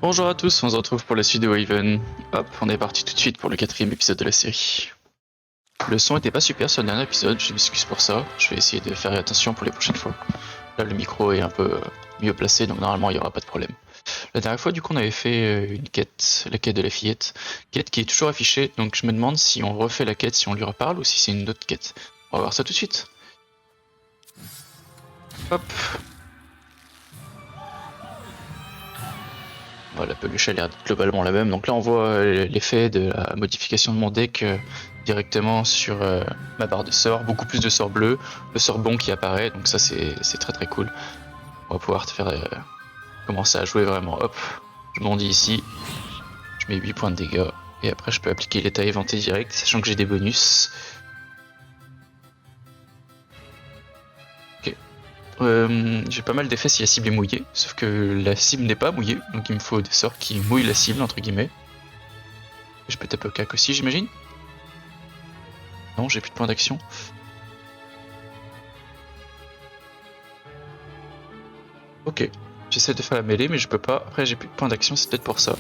Bonjour à tous, on se retrouve pour la suite de Waven. Hop, on est parti tout de suite pour le quatrième épisode de la série. Le son était pas super sur le dernier épisode, je m'excuse pour ça. Je vais essayer de faire attention pour les prochaines fois. Là, le micro est un peu mieux placé, donc normalement il n'y aura pas de problème. La dernière fois, du coup, on avait fait une quête, la quête de la fillette. Quête qui est toujours affichée, donc je me demande si on refait la quête, si on lui reparle ou si c'est une autre quête. On va voir ça tout de suite. Hop. Voilà, la peluche a l'air globalement la même. Donc là, on voit l'effet de la modification de mon deck directement sur ma barre de sorts. Beaucoup plus de sorts bleus, le sort bon qui apparaît. Donc ça, c'est très très cool. On va pouvoir te faire commencer à jouer vraiment. Hop, je bondis ici. Je mets 8 points de dégâts. Et après, je peux appliquer l'état éventé direct, sachant que j'ai des bonus. Ok. J'ai pas mal d'effets si la cible est mouillée. Sauf que la cible n'est pas mouillée. Donc il me faut des sorts qui mouillent la cible, entre guillemets. Et je peux taper au cac aussi, j'imagine. Non, j'ai plus de points d'action. Ok. J'essaie de faire la mêlée, mais je peux pas. Après, j'ai plus de points d'action, c'est peut-être pour ça.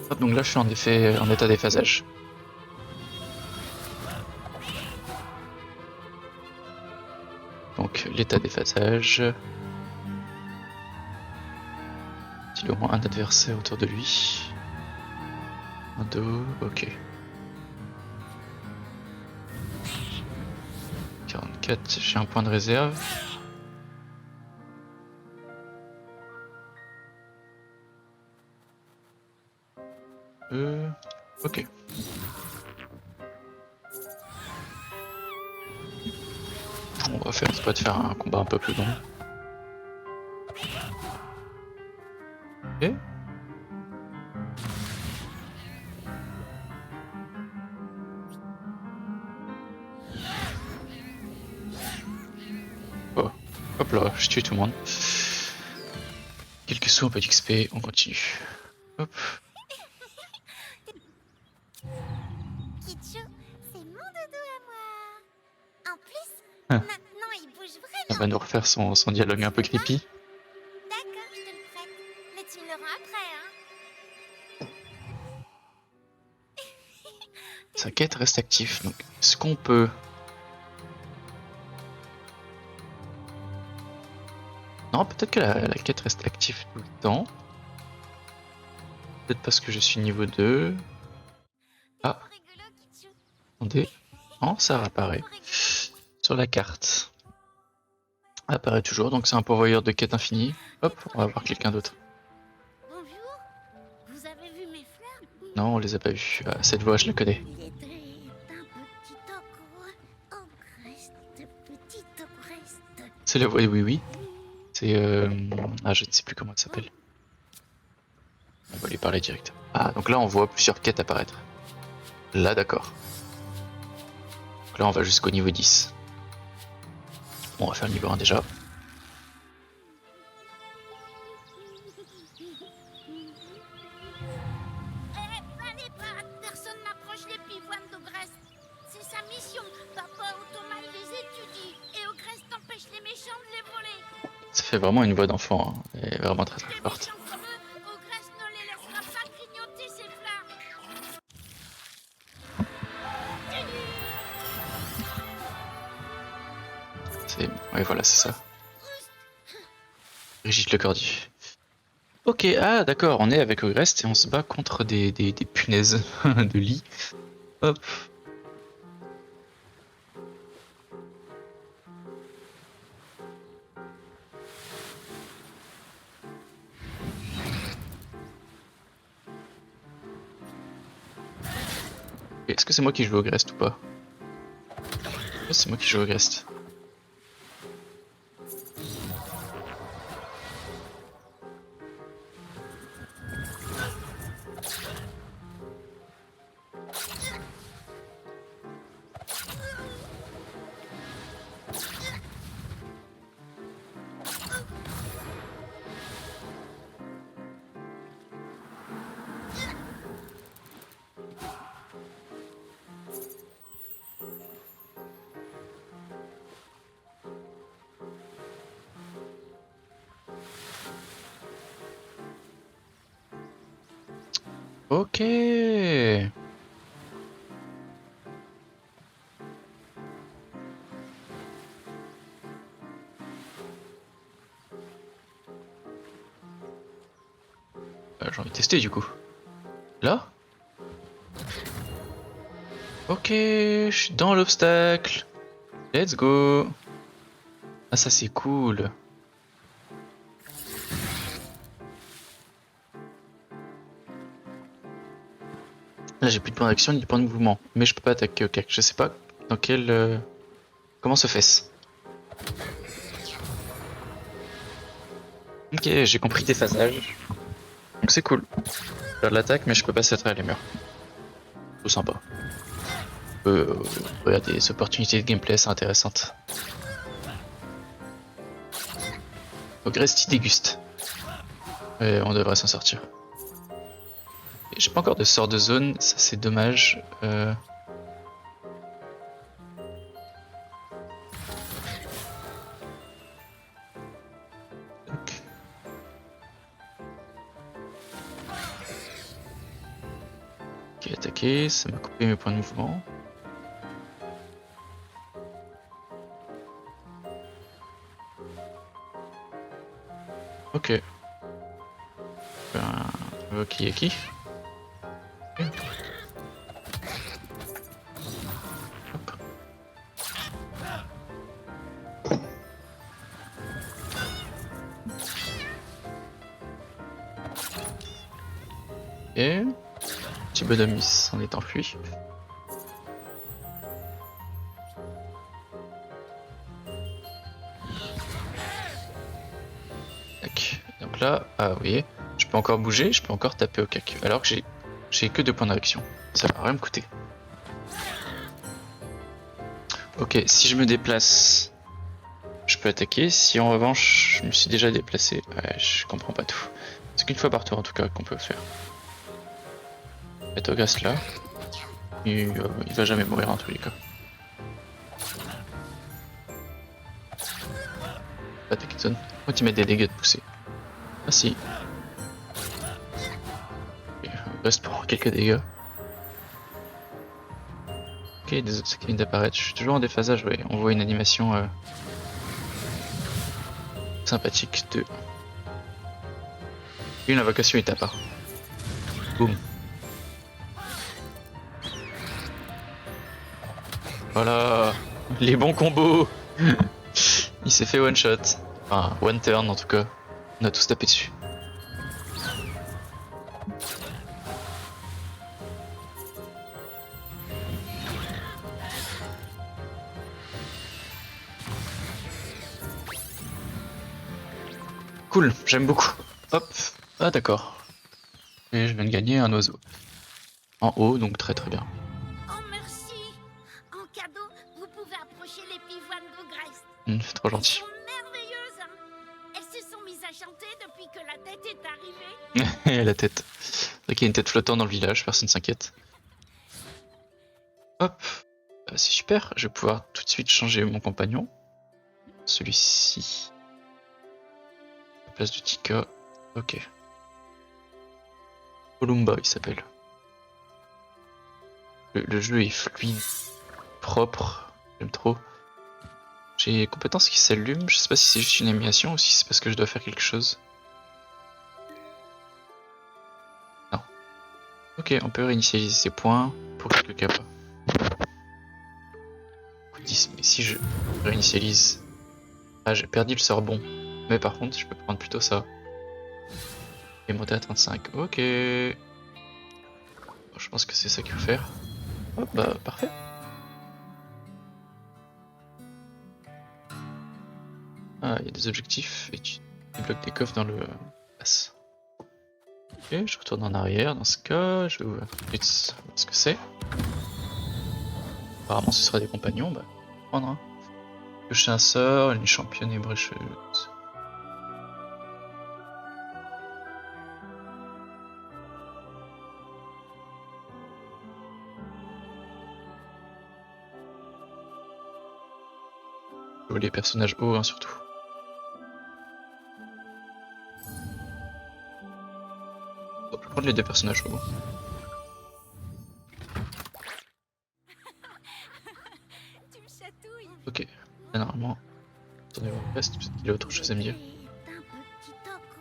Hop, donc là, je suis en effet en état déphasage. Donc, l'état déphasage. Il a au moins un adversaire autour de lui. Un dos, ok. 44, j'ai un point de réserve. Ok. On va faire exprès de faire un combat un peu plus long. Ok. Oh. Hop là, je tue tout le monde. Quelques sous, un peu d'XP, on continue. Hop. Kitschou, c'est mon doudou à moi. En plus, Ah. maintenant il bouge On va vraiment. nous refaire son dialogue un peu creepy. D'accord, je te le prête. Mais tu me le rends après, hein. Sa quête reste active, donc est-ce qu'on peut... Non, peut-être que la quête reste active tout le temps. Peut-être parce que je suis niveau 2. T'es Ah, trop rigolo, Kitschou. attendez. Non, ça réapparaît. Trop rigolo. Sur la carte. Apparaît toujours, donc c'est un pourvoyeur de quête infinie. T'es Hop, trop on va voir rigolo, quelqu'un d'autre. Kitschou. Bonjour. Vous avez vu mes fleurs? Non, on les a pas vus. Ah, cette voix, je la connais. Il était un petit ogreste, petit ogreste. C'est la voix de Oui Oui. C'est... Ah, je ne sais plus comment elle s'appelle. On va lui parler direct. Ah, donc là, on voit plusieurs quêtes apparaître. Là, d'accord. Donc là, on va jusqu'au niveau 10. Bon, on va faire le niveau 1 déjà. Allez pas, personne n'approche les pivoines d'Ogrest. C'est sa mission. Papa Automa les étudie et Ogrest empêche les méchants de les voler. Ça fait vraiment une voix d'enfant. Hein. Elle est vraiment très très Les forte. méchants comme eux, Ogrest ne les laissera pas grignoter ses fleurs. C'est... Ouais, voilà, c'est ça. Brigitte Lecordier. Ok, ah d'accord, on est avec Ogrest et on se bat contre des punaises de lit. Hop. Est-ce que c'est moi qui joue Ogrest ou pas? Ouais, c'est moi qui joue Ogrest. Ok. J'ai envie de tester du coup. Là? Ok, je suis dans l'obstacle. Let's go. Ah ça c'est cool. Là j'ai plus de points d'action ni de points de mouvement. Mais je peux pas attaquer au cac. Je sais pas dans quel... Comment se fait-ce? Ok, j'ai compris tes phasages. Donc c'est cool. Faire de l'attaque mais je peux pas s'attraper les murs. Tout sympa. Regarder des opportunités de gameplay, c'est intéressante. Ogresti déguste. Et on devrait s'en sortir. J'ai pas encore de sort de zone, ça c'est dommage. Ok, attaquer, ça m'a coupé mes points de mouvement. Ok. Ok, qui? Et petit bonhomme il s'en est enfui. Tac. Donc là, ah oui, je peux encore bouger, je peux encore taper au cac. Alors que j'ai que 2 points d'action. Ça va rien me coûter. Ok, si je me déplace, je peux attaquer. Si en revanche, je me suis déjà déplacé, ouais, je comprends pas tout. C'est qu'une fois par tour en tout cas qu'on peut faire. Metogras là. Il va jamais mourir en tous les cas. Attaquer de zone. Pourquoi tu mets des dégâts de poussée? Ah si. Ok, on reste pour quelques dégâts. Ok, des obstacles qui viennent d'apparaître. Je suis toujours en déphasage, ouais. On voit une animation sympathique de... Une invocation est à part. Boum. Voilà. Les bons combos. Il s'est fait one shot. Enfin, one turn en tout cas. On a tous tapé dessus. Cool, j'aime beaucoup. Hop. Ah d'accord. Et je viens de gagner un oiseau. En haut, donc très très bien. Oh, merci. En cadeau, vous pouvez approcher les pivoines d'Ogrest. C'est trop Elles gentil. sont merveilleuses, hein. Elles se sont mises à chanter depuis que la tête est arrivée. Et la tête. Ok, il y a une tête flottant dans le village, personne s'inquiète. Hop. C'est super, je vais pouvoir tout de suite changer mon compagnon. Celui-ci. La place du Tika. Ok. Columba il s'appelle. Le jeu est fluide, propre, j'aime trop. J'ai les compétences qui s'allument, je sais pas si c'est juste une animation ou si c'est parce que je dois faire quelque chose. Non. Ok, on peut réinitialiser ses points pour quelques capas. 10, mais si je réinitialise... Ah, j'ai perdu le sort bon. Mais par contre, je peux prendre plutôt ça. Et monter à 35. Ok. Bon, je pense que c'est ça qu'il faut faire. Hop, bah parfait. Ah, il y a des objectifs et tu débloques des coffres dans le pass. Ok, je retourne en arrière dans ce cas, je vais ouvrir tout de suite voir ce que c'est. Apparemment ce sera des compagnons, bah on va prendre un. Piocher un sort, une championne ébrécheuse. Les personnages hauts hein, surtout. je vais prendre les deux personnages au. Tu me chatouilles. Ok, là, normalement, attendez au reste, peut-être qu'il a autre chose à me dire. C'est un petit toco.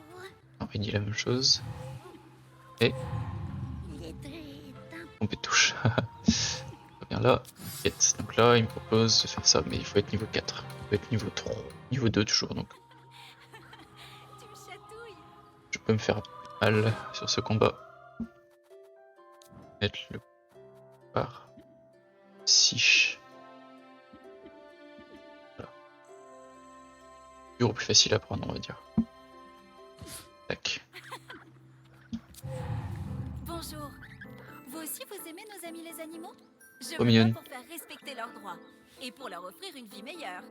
Non, il dit la même chose. Et Il est très on peut touche. Bien là, quête. Donc là, il me propose de faire ça, mais il faut être niveau 4. Il faut être niveau 3. Niveau 2 toujours, donc Tu me chatouilles. je peux me faire mal sur ce combat. Mettre le par 6. Voilà. Toujours plus facile à prendre, on va dire. Tac. Bonjour. Vous aussi, vous aimez nos amis les animaux? Je Trop me mignonne. bats pour faire respecter leurs droits et pour leur offrir une vie meilleure.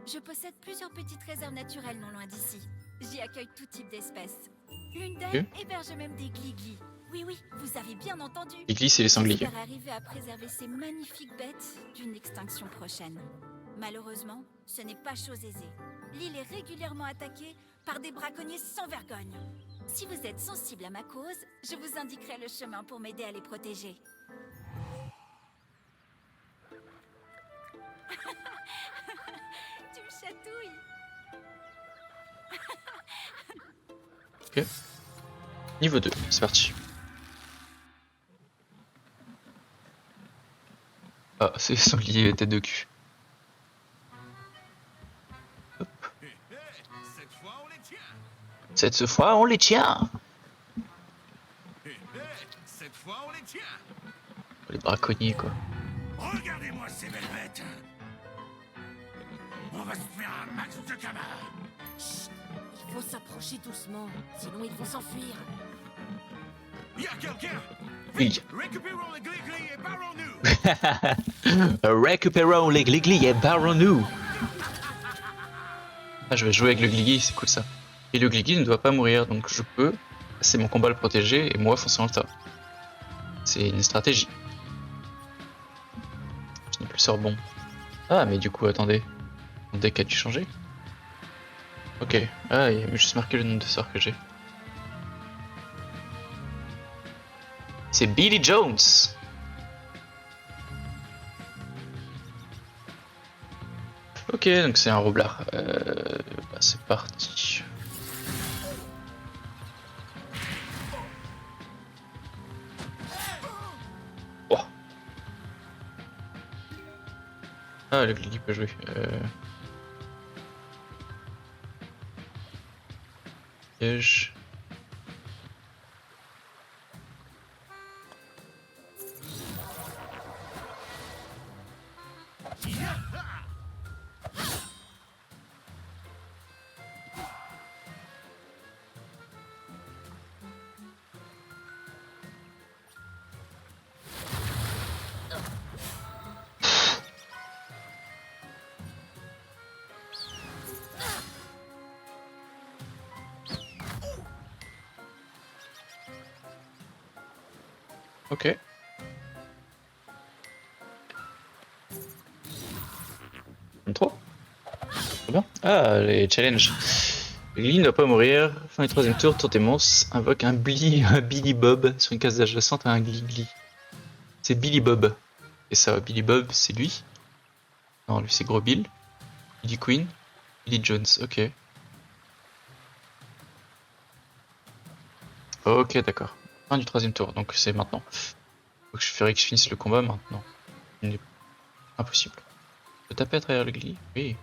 Je possède plusieurs petites réserves naturelles non loin d'ici. J'y accueille tout type d'espèces. L'une d'elles héberge même des gliglis. Oui, oui, vous avez bien entendu. Les glisses et les sangliers. J'espère arriver à préserver ces magnifiques bêtes d'une extinction prochaine. Malheureusement, ce n'est pas chose aisée. L'île est régulièrement attaquée par des braconniers sans vergogne. Si vous êtes sensible à ma cause, je vous indiquerai le chemin pour m'aider à les protéger. Tu me chatouilles. Ok. Niveau 2, c'est parti. Ah, c'est sanglier tête de cul. Hop. Cette fois, on les tient. Cette fois, on les tient. Cette fois, on les tient. Les braconniers, quoi. Regardez-moi ces belles bêtes. On va se faire un max de cabas. Il faut s'approcher doucement, sinon ils vont s'enfuir. Y a quelqu'un? Oui. Récupérons les glis et barrons-nous. Récupérons les gliglis et barrons-nous. Ah, je vais jouer avec le gligli, c'est cool ça. Et le gligli ne doit pas mourir, donc je peux passer mon combat à le protéger et moi foncer dans le tas. C'est une stratégie. Je n'ai plus le sort bon. Ah, mais du coup, attendez. Mon deck a dû changer. Ok. Ah, il y a juste marqué le nombre de sorts que j'ai. C'est Billy Jones. Ok, donc c'est un roublard. Bah, c'est parti. Oh. Ah, le Gligi peut jouer. Piège. Ok. Trop. Trop bien. Ah, les challenges. Le Glili ne doit pas mourir. Fin du troisième tour, tour des monstres. Invoque un Billy Bob sur une case adjacente à un Gligli. C'est Billy Bob. Et ça, Billy Bob, c'est lui. Non, lui c'est Gros Bill. Billy Queen. Billy Jones, ok. Ok, d'accord. Fin du troisième tour, donc c'est maintenant. Faut que je ferais que je finisse le combat maintenant. Il est impossible. Je peux taper à travers le Glee? Oui.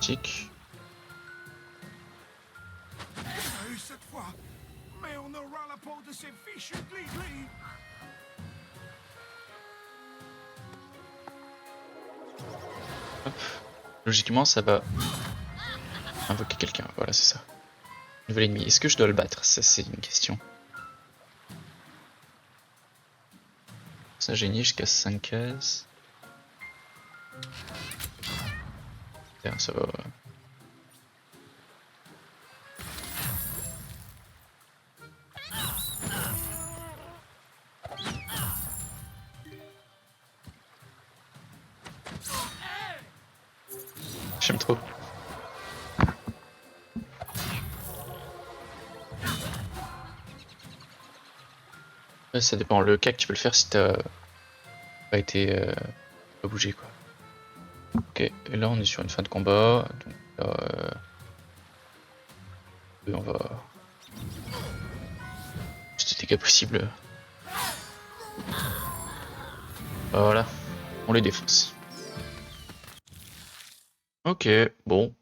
Tic. On a eu cette fois. Mais on aura la peau de ces fichus glis-glis. Logiquement, ça va invoquer quelqu'un. Voilà, c'est ça. Nouvel ennemi. Est-ce que je dois le battre? Ça, c'est une question. Ça, génie, je casse 5 cases. Tiens, ça va. J'aime trop. Ouais, ça dépend. Le CAC, tu peux le faire si t'as pas été pas bougé quoi. Ok, et là on est sur une fin de combat. Donc là, on va juste des dégâts possibles. Voilà, on les défonce. Ok, bon.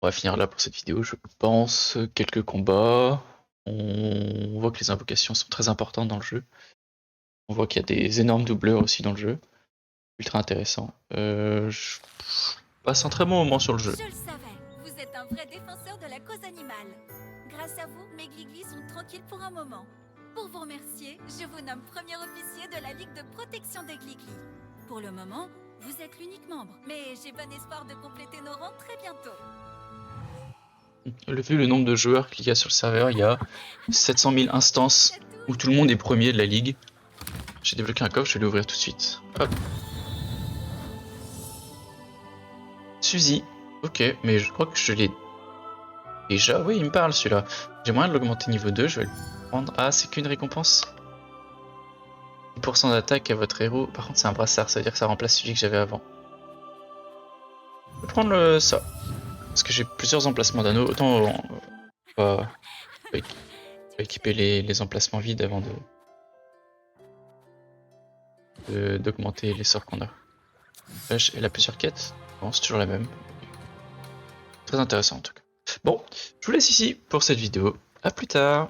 On va finir là pour cette vidéo, je pense. Quelques combats. On voit que les invocations sont très importantes dans le jeu. On voit qu'il y a des énormes doubleurs aussi dans le jeu. Ultra intéressant. Je passe un très bon moment sur le jeu. Je le savais, vous êtes un vrai défenseur de la cause animale. Grâce à vous, mes Gliglis sont tranquilles pour un moment. Pour vous remercier, je vous nomme premier officier de la Ligue de protection des Gliglis. Pour le moment, vous êtes l'unique membre, mais j'ai bon espoir de compléter nos rangs très bientôt. Vu le nombre de joueurs qu'il y a sur le serveur, il y a 700 000 instances où tout le monde est premier de la ligue. J'ai débloqué un coffre, je vais l'ouvrir tout de suite. Hop. Suzy. Ok, mais je crois que je l'ai déjà. Oui, il me parle celui-là. J'ai moyen de l'augmenter niveau 2, je vais le prendre. Ah, c'est qu'une récompense. 10% d'attaque à votre héros. Par contre, c'est un brassard, ça veut dire que ça remplace celui que j'avais avant. Je vais prendre ça. Parce que j'ai plusieurs emplacements d'anneaux. Autant on va équiper les emplacements vides avant d'augmenter les sorts qu'on a. Elle a plusieurs quêtes. Bon, c'est toujours la même. Très intéressant en tout cas. Bon, je vous laisse ici pour cette vidéo. À plus tard.